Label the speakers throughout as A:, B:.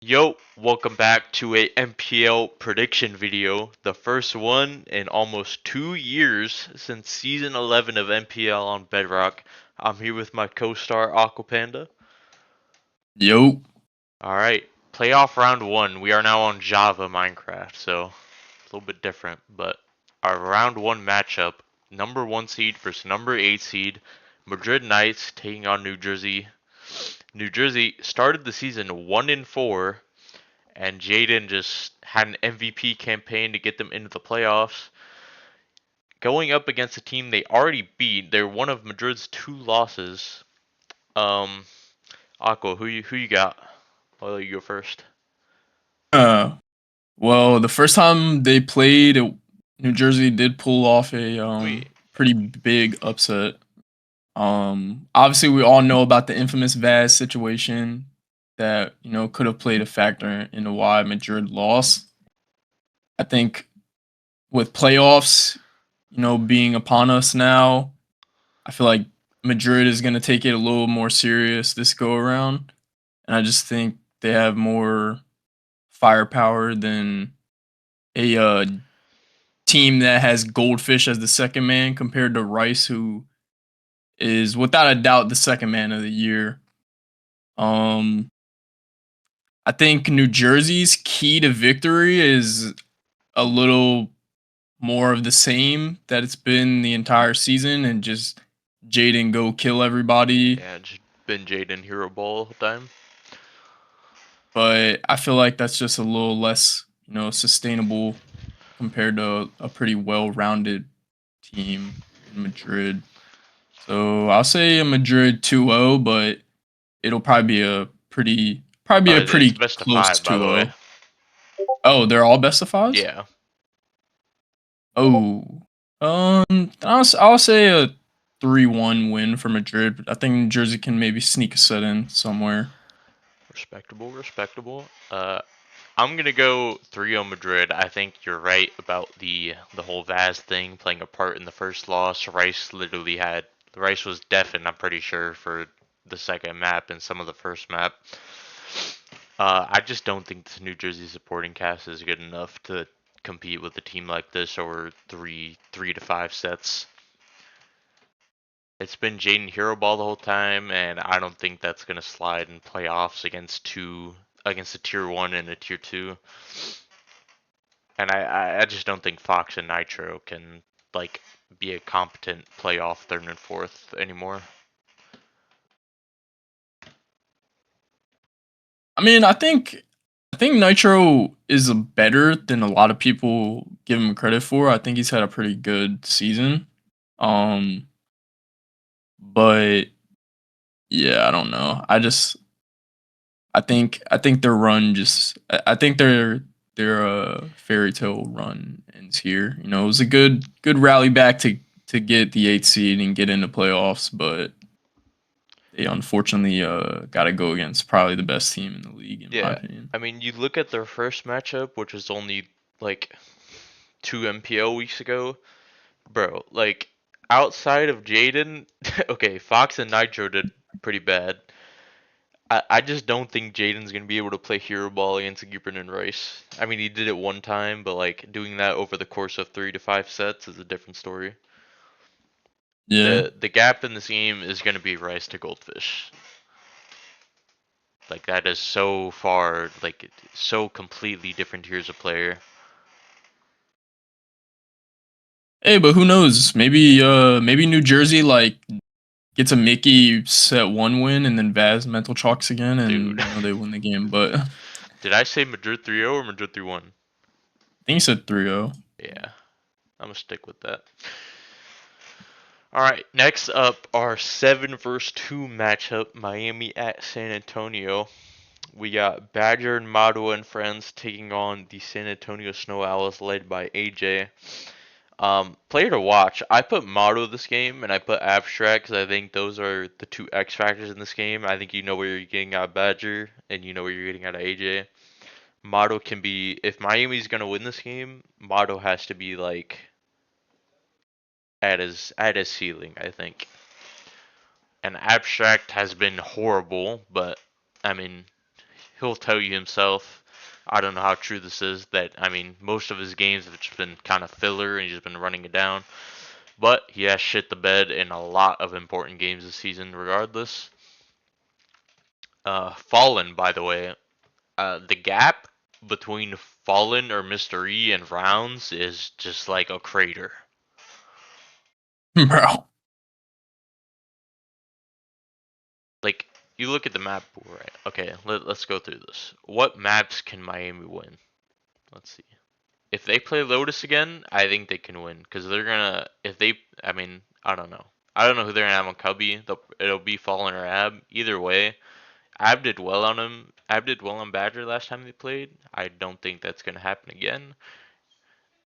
A: Yo, welcome back to a MPL prediction video, the first one in almost 2 years since season 11 of MPL on Bedrock. I'm here with my co-star Aquapanda.
B: Yo.
A: Alright, playoff round 1. We are now on Java Minecraft, so a little bit different, but our round 1 matchup, number 1 seed versus number 8 seed, Madrid Knights taking on New Jersey. New Jersey started the season 1-4, and Jaden just had an MVP campaign to get them into the playoffs. Going up against a team they already beat, they're one of Madrid's two losses. Um, Aqua, who you got? I'll let you go first.
B: Uh, well, the first time they played, New Jersey did pull off a
A: Wait,
B: pretty big upset. Obviously, we all know about the infamous Vaz situation that could have played a factor into why Madrid lost. I think with playoffs, being upon us now, I feel like Madrid is going to take it a little more serious this go around, and I just think they have more firepower than a team that has Goldfish as the second man compared to Rice, who is without a doubt the second man of the year. Um, I think New Jersey's key to victory is a little more of the same that it's been the entire season, and just Jaden go kill everybody.
A: yeah, just been Jaden hero ball the time.
B: But I feel like that's just a little less, sustainable compared to a pretty well-rounded team in Madrid. So I'll say a Madrid 2-0, but it'll probably be a
A: It's
B: pretty
A: best of
B: close
A: five, by the way.
B: 2-0. Oh, they're all best of fives?
A: Yeah,
B: Oh. I'll say a 3-1 win for Madrid. I think New Jersey can maybe sneak a set in somewhere.
A: respectable, respectable. I'm gonna go 3-0 Madrid. I think you're right about the whole Vaz thing playing a part in the first loss. Rice was deafened, I'm pretty sure, for the second map and some of the first map. I just don't think the New Jersey supporting cast is good enough to compete with a team like this over three to five sets. It's been Jaden Hero Ball the whole time, and I don't think that's gonna slide in playoffs against a tier one and a tier two. And I just don't think Fox and Nitro can like be a competent playoff third and fourth anymore.
B: I mean, I think Nitro is a better than a lot of people give him credit for. I think he's had a pretty good season. Um, but yeah, I don't know. I think their run just I think their fairy tale run ends here. It was a good rally back to get the 8th seed and get into playoffs, but they unfortunately got to go against probably the best team in the league in my
A: Yeah,
B: opinion.
A: I mean, you look at their first matchup, which was only like two MPL weeks ago, bro. Like outside of Jaden, okay, Fox and Nitro did pretty bad. I just don't think Jaden's gonna be able to play hero ball against Gibran and Rice. I mean, he did it one time, but like doing that over the course of 3 to 5 sets is a different story.
B: Yeah.
A: The gap in this game is gonna be Rice to Goldfish. Like that is so far, like so completely different tiers of player.
B: Hey, but who knows? Maybe New Jersey like gets a Mickey set one win and then Vaz mental chalks again and
A: Dude.
B: they win the game. But I
A: Did I say Madrid 3-0 or Madrid 3-1?
B: think he said 3-0.
A: Yeah, I'm gonna stick with that. Alright, next up our 7 vs 2 matchup, Miami at San Antonio. We got Badger and Mado and friends taking on the San Antonio Snow Owls led by AJ. Player to watch. I put Motto this game and I put Abstract because I think those are the two X factors in this game. I think you know where you're getting out of Badger and you know where you're getting out of AJ. Motto can be, if Miami's gonna win this game, Motto has to be like at his ceiling, I think. And Abstract has been horrible, but I mean, he'll tell you himself. I don't know how true this is. That I mean, most of his games have just been kind of filler, and he's just been running it down. But he has shit the bed in a lot of important games this season, regardless. Fallen, by the way, the gap between Fallen or Mr. E and rounds is just like a crater.
B: Bro.
A: Like, you look at the map pool, right? Okay, let's go through this. What maps can Miami win? Let's see. If they play Lotus again, I think they can win because they're gonna. If they, I mean, I don't know. I don't know who they're gonna have on Cubby. It'll be Fallen or Ab. Either way, Ab did well on him. Ab did well on Badger last time they played. I don't think that's gonna happen again.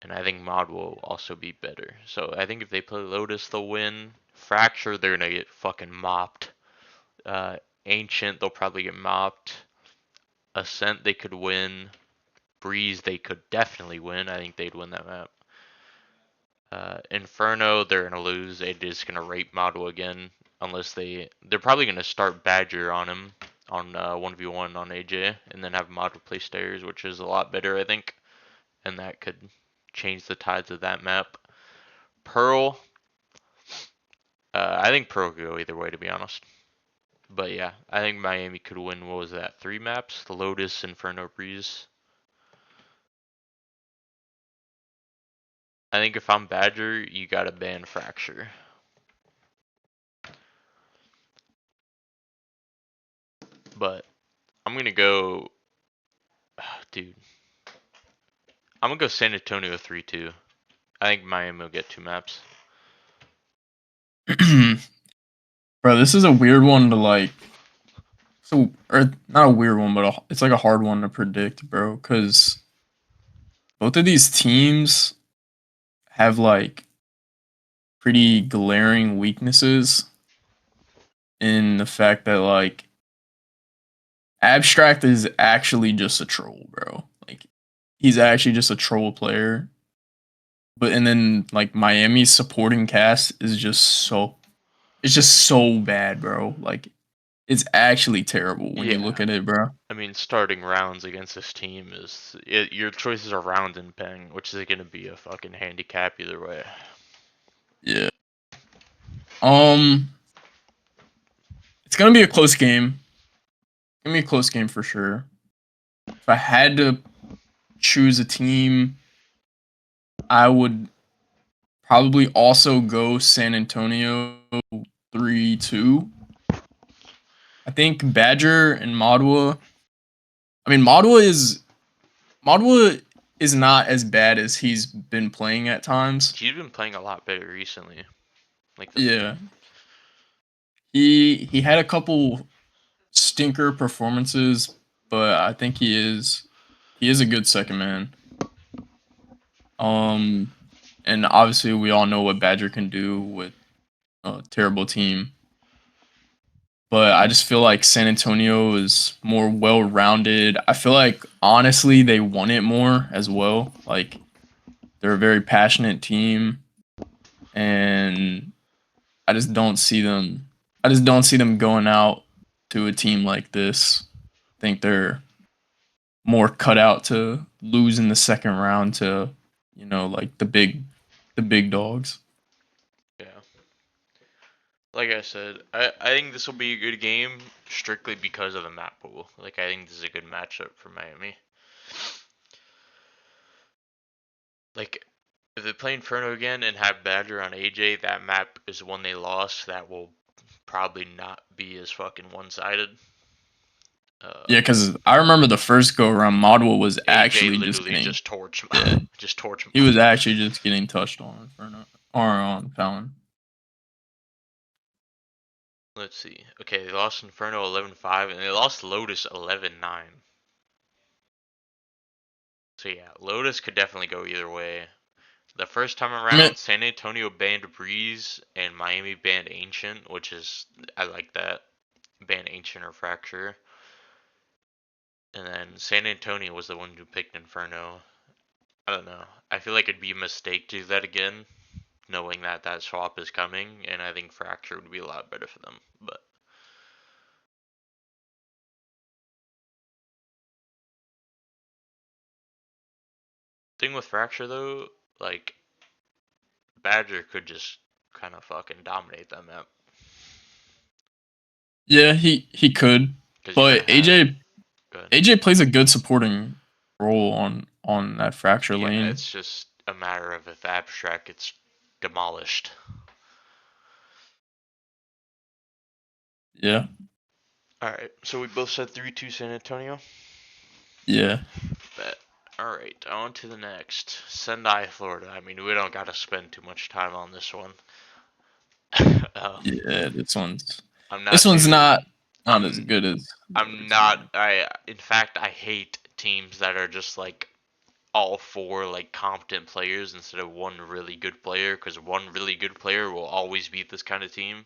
A: And I think Mod will also be better. So I think if they play Lotus, they'll win. Fracture, they're gonna get fucking mopped. Uh, Ancient, they'll probably get mopped. Ascent, they could win. Breeze, they could definitely win. I think they'd win that map. Inferno, they're gonna lose. They're just gonna rape Model again, unless they're probably gonna start Badger on him on 1v1 on AJ, and then have Model play Stairs, which is a lot better, I think, and that could change the tides of that map. Pearl, I think Pearl could go either way, to be honest. But yeah, I think Miami could win. What was that? 3 maps: the Lotus, Inferno, Breeze. I think if I'm Badger, you gotta ban Fracture. But I'm gonna go, dude. I'm gonna go San Antonio 3-2. I think Miami will get 2 maps.
B: Bro, this is a weird one to like. So, or not a weird one, but it's like a hard one to predict, bro. Because both of these teams have like pretty glaring weaknesses in the fact that like Abstract is actually just a troll, bro. Like he's actually just a troll player. But and then like Miami's supporting cast is just so it's just so bad, bro. Like it's actually terrible when you
A: Yeah,
B: look at it, bro.
A: I mean, starting rounds against this team your choices are round and peng, which is gonna be a fucking handicap either way.
B: Yeah. Um it's gonna be a close game. It's gonna be a close game for sure. If I had to choose a team, I would probably also go San Antonio 3-2. I think Badger and Madwa. I mean, Madwa is not as bad as he's been playing at times.
A: He's been playing a lot better recently. Like the
B: Yeah, he had a couple stinker performances, but I think he is a good second man. Um, and obviously we all know what Badger can do with a terrible team. But I just feel like San Antonio is more well rounded. I feel like honestly they want it more as well. Like they're a very passionate team, and I just don't see them. I just don't see them going out to a team like this. I think they're more cut out to lose in the second round to, like the big dogs.
A: Yeah. Like I said, I think this will be a good game strictly because of the map pool. Like I think this is a good matchup for Miami. Like if they play Inferno again and have Badger on AJ, that map is one they lost. That will probably not be as fucking one-sided.
B: Yeah,
A: Uh,
B: because I remember the first go around, Modwell was
A: AJ
B: actually just
A: literally
B: getting
A: just torch,
B: yeah,
A: just torch.
B: he was actually just getting touched on or on Fallon.
A: Let's see. Okay, they lost Inferno 11-5 and they lost Lotus 11-9. So yeah, Lotus could definitely go either way. The first time
B: I mean,
A: around, San Antonio banned Breeze and Miami banned Ancient, which is I like that. Ban Ancient or Fracture. And then San Antonio was the one who picked Inferno. I don't know. I feel like it'd be a mistake to do that again, knowing that that swap is coming, and I think Fracture would be a lot better for them. But thing with Fracture though, like Badger could just kind of fucking dominate that map
B: Yeah, he could,
A: because you're gonna
B: but
A: have good.
B: AJ plays a good supporting role on that fracture
A: Yeah,
B: lane.
A: it's just a matter of if Abstract gets demolished.
B: Yeah,
A: All right, so we both said 3-2 San Antonio.
B: yeah,
A: Bet. All right, on to the next. Sendai, Florida. I mean, we don't got to spend too much time on this one.
B: yeah. This one's
A: I'm
B: this
A: not
B: one's
A: too.
B: not as
A: I'm.
B: good as the other
A: I'm not.
B: two.
A: In fact, I hate teams that are just like all four like competent players instead of one really good player, because one really good player will always beat this kind of team.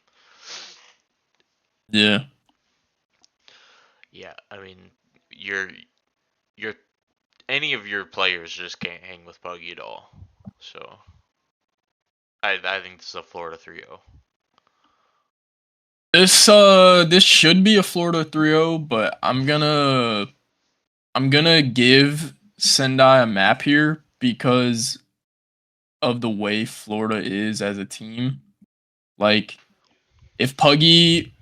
B: Yeah,
A: Yeah, I mean, you're you're any of your players just can't hang with Puggy at all. So I think this is a Florida 3-0.
B: this should be a Florida 3-0, but I'm gonna give Sendai a map here because of the way Florida is as a team. Like if Puggy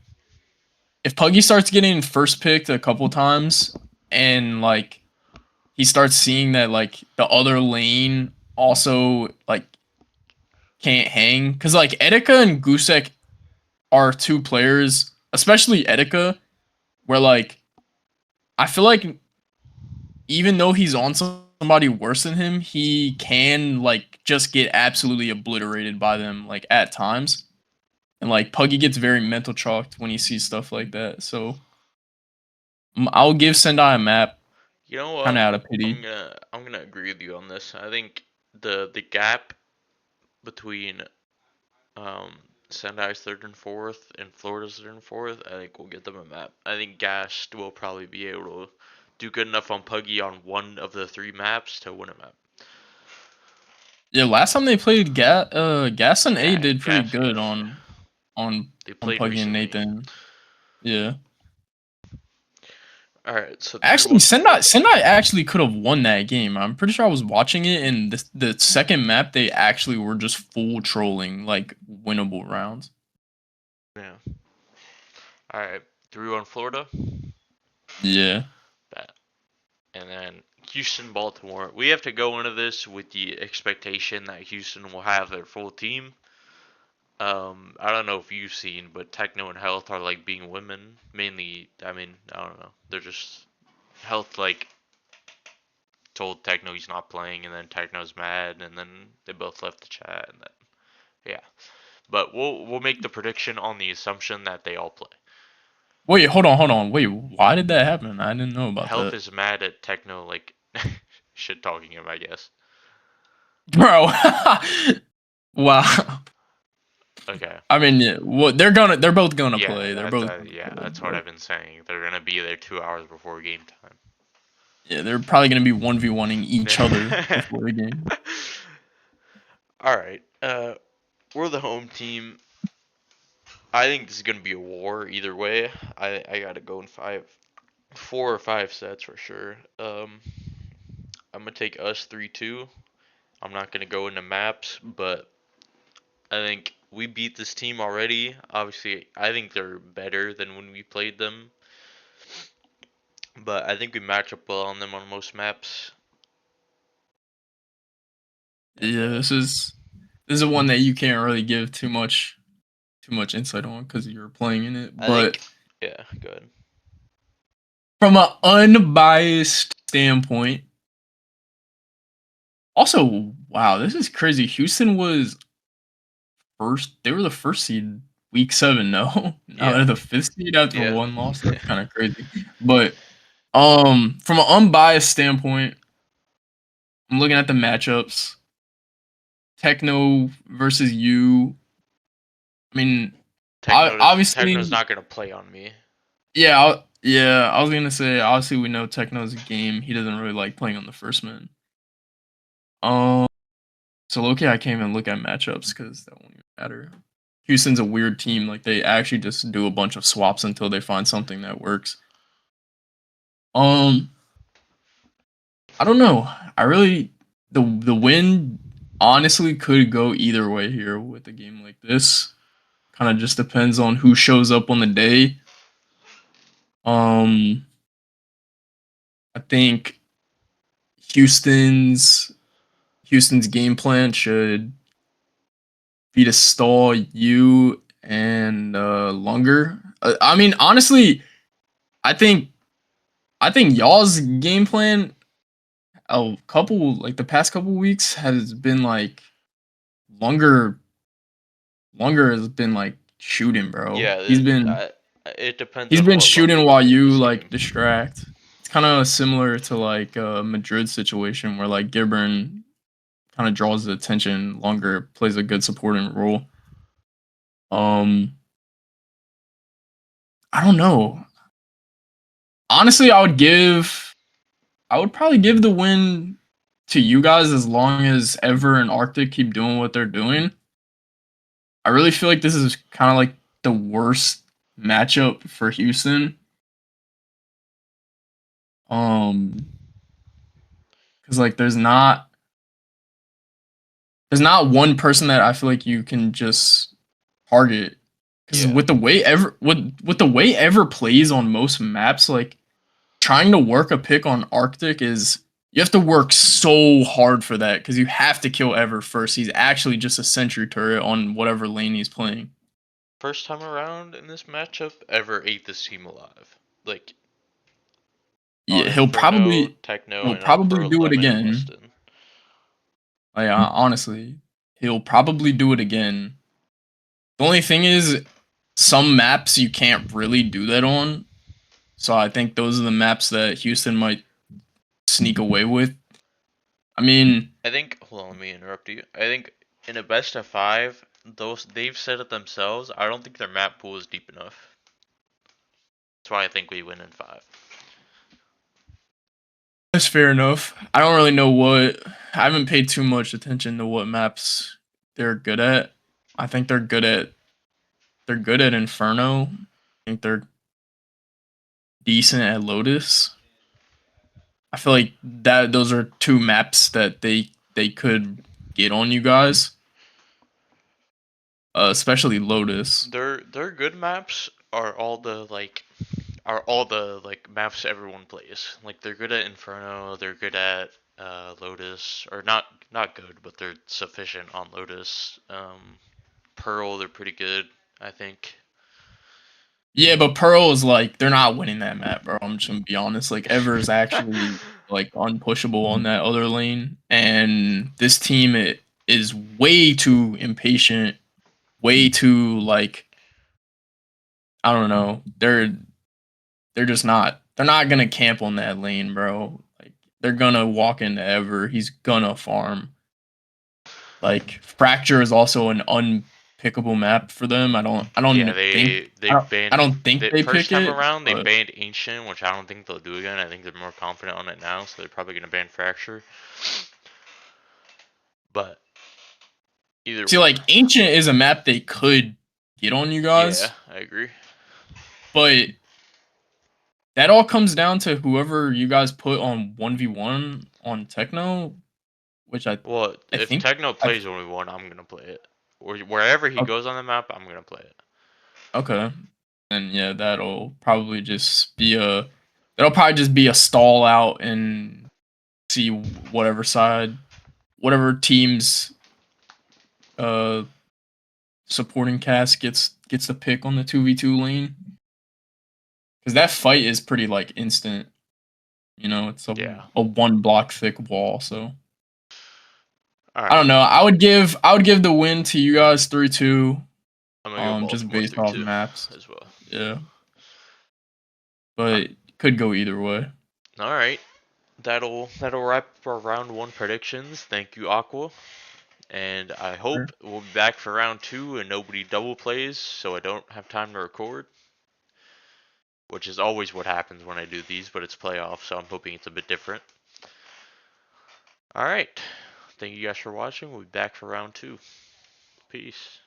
B: if Puggy starts getting first picked a couple times and like he starts seeing that like the other lane also like can't hang because like Etika and Gusek are two players, especially Etika, where like I feel like even though he's on somebody worse than him, he can like just get absolutely obliterated by them like at times. And like Puggy gets very mental chalked when he sees stuff like that. So I'll give Sendai a map
A: You know
B: kind of
A: what?
B: out of pity.
A: I'm gonna agree with you on this. I think the gap between um Sendai's third and fourth and Florida's third and fourth, I think we'll get them a map. I think Gast will probably be able to do good enough on Puggy on one of the three maps to win a map.
B: Yeah, last time they played, Gas and A
A: Yeah,
B: did pretty
A: Gas.
B: good
A: Yeah, they
B: on
A: played
B: Puggy and
A: recently.
B: Nathan. Yeah,
A: All right, so
B: actually,
A: 3-1 Florida.
B: Sendai actually could have won that game. I'm pretty sure I was watching it, and the second map they actually were just full trolling, like winnable rounds.
A: Yeah. All right, 3-1 Florida.
B: Yeah,
A: Bet. And then Houston, Baltimore. We have to go into this with the expectation that Houston will have their full team. I don't know if you've seen, but Techno and Health are like being women. Mainly, I mean, I don't know. They're just Health like told Techno he's not playing, and then Techno's mad, and then they both left the chat, and then yeah. But we'll make the prediction on the assumption that they all play.
B: wait, hold on. Wait, why did that happen? I didn't know about
A: Health
B: that.
A: is mad at Techno like shit talking him, I guess.
B: Bro. Wow.
A: Okay.
B: I mean, yeah, well, they're both gonna play. They're both gonna
A: Yeah,
B: play,
A: that's what
B: but
A: I've been saying. They're gonna be there 2 hours before game
B: yeah, they're probably gonna be 1v1ing each other
A: time.
B: before the game.
A: All right. We're the home team. I think this is gonna be a war either way. I gotta go in 4 or 5 sets for sure. I'm gonna take us 3-2. I'm not gonna go into maps, but I think we beat this team already. Obviously, I think they're better than when we played them, but I think we match up well on them on most maps. And
B: Yeah, this is one that you can't really give too much insight on because you're playing in it.
A: I
B: But
A: think, yeah, good.
B: from an unbiased standpoint, also, wow, this is crazy. Houston was first; they were the first seed week 7. No, now they're
A: Yeah,
B: the fifth seed after
A: yeah.
B: one loss. That's kind of crazy. But from an unbiased standpoint, I'm looking at the matchups. Techno versus you. I mean,
A: Techno's
B: obviously,
A: not gonna play on me.
B: yeah, yeah. I was gonna say, obviously, we know Techno's a game. He doesn't really like playing on the first man. Um, so okay, I can't even look at matchups because that won't even matter. Houston's a weird team. Like they actually just do a bunch of swaps until they find something that works. Um, I don't know. I really the win honestly could go either way here with a game like this. Kind of just depends on who shows up on the day. Um, I think Houston's Houston's game plan should be to stall you and Lunger. I mean, honestly, I think I think y'all's game plan a couple like the past couple weeks has been like Lunger. Lunger has been like shooting, bro.
A: Yeah, it depends
B: He's
A: on
B: been
A: what Lunger
B: shooting
A: does
B: while
A: in
B: you
A: this game.
B: like distract. It's kind of similar to like Madrid situation where like Gibran kind of draws the attention. Longer plays a good supporting role. Um, I don't know. Honestly, I would probably give the win to you guys as long as Ever and Arctic keep doing what they're doing. I really feel like this is kind of like the worst matchup for Houston. Um, because like there's not one person that I feel like you can just target. Because
A: Yeah.
B: with the way Ever plays on most maps, like trying to work a pick on Arctic is you have to work so hard for that because you have to kill Ever first. He's actually just a sentry turret on whatever lane he's playing.
A: First time around in this matchup, ever ate this team alive. Like, on
B: Yeah,
A: Inferno, Techno,
B: he'll
A: and on
B: probably
A: Pearl
B: do it
A: Lemon and
B: again.
A: Weston.
B: Like honestly, he'll probably do it again. The only thing is, some maps you can't really do that on. So I think those are the maps that Houston might sneak away with. I mean,
A: I think, hold on, let me interrupt you. I think in a best of five, they've said it themselves. I don't think their map pool is deep enough. That's why I think we win in five.
B: that's fair enough. I don't really know what. I haven't paid too much attention to what maps they're good at. I think they're good at Inferno. I think they're decent at Lotus. I feel like that those are two maps that they could get on you guys, especially Lotus.
A: Their good maps are all the maps everyone plays. Like they're good at Inferno, they're good at Lotus, or not good, but they're sufficient on Lotus. Pearl, they're pretty good, I think.
B: Yeah, but Pearl is like they're not winning that map, bro. I'm just gonna be honest. Like Ever is actually like unpushable on that other lane, and this team is way too impatient, way too like I don't know. They're just not. They're not gonna camp on that lane, bro. Like they're gonna walk into Ever. He's gonna farm. Like Fracture is also an unpickable map for them.
A: Yeah, they've
B: I
A: banned
B: don't think
A: the
B: they
A: first
B: pick
A: time
B: it,
A: around they
B: but
A: banned Ancient, which I don't think they'll do again. I think they're more confident on it now, so they're probably gonna ban Fracture. But either
B: see,
A: way,
B: like Ancient is a map they could get on you
A: yeah,
B: guys,
A: I agree.
B: but that all comes down to whoever you guys put on 1v1 on Techno, which
A: Well,
B: I
A: if
B: think
A: Techno
B: I
A: plays only one, I'm gonna play it. Or wherever he goes on the map, I'm gonna play it.
B: okay. And yeah, that'll probably just be a stall out and see whatever team's uh supporting cast gets the pick on the 2v2 lane. Because that fight is pretty like instant. You know, it's
A: Yeah.
B: a one block thick wall, so
A: All
B: I don't
A: right.
B: know. I would give the win to you guys 3-2,
A: I'm gonna go
B: just
A: Baltimore
B: based off
A: 3-2
B: maps.
A: as well.
B: Yeah. But it could go either way.
A: All right. That'll wrap up our round one predictions. Thank you, Aqua. And I hope
B: Sure.
A: we'll be back for round two and nobody double plays, so I don't have time to record. Which is always what happens when I do these, but it's playoffs, so I'm hoping it's a bit different. All right. Thank you guys for watching. We'll be back for round two. Peace.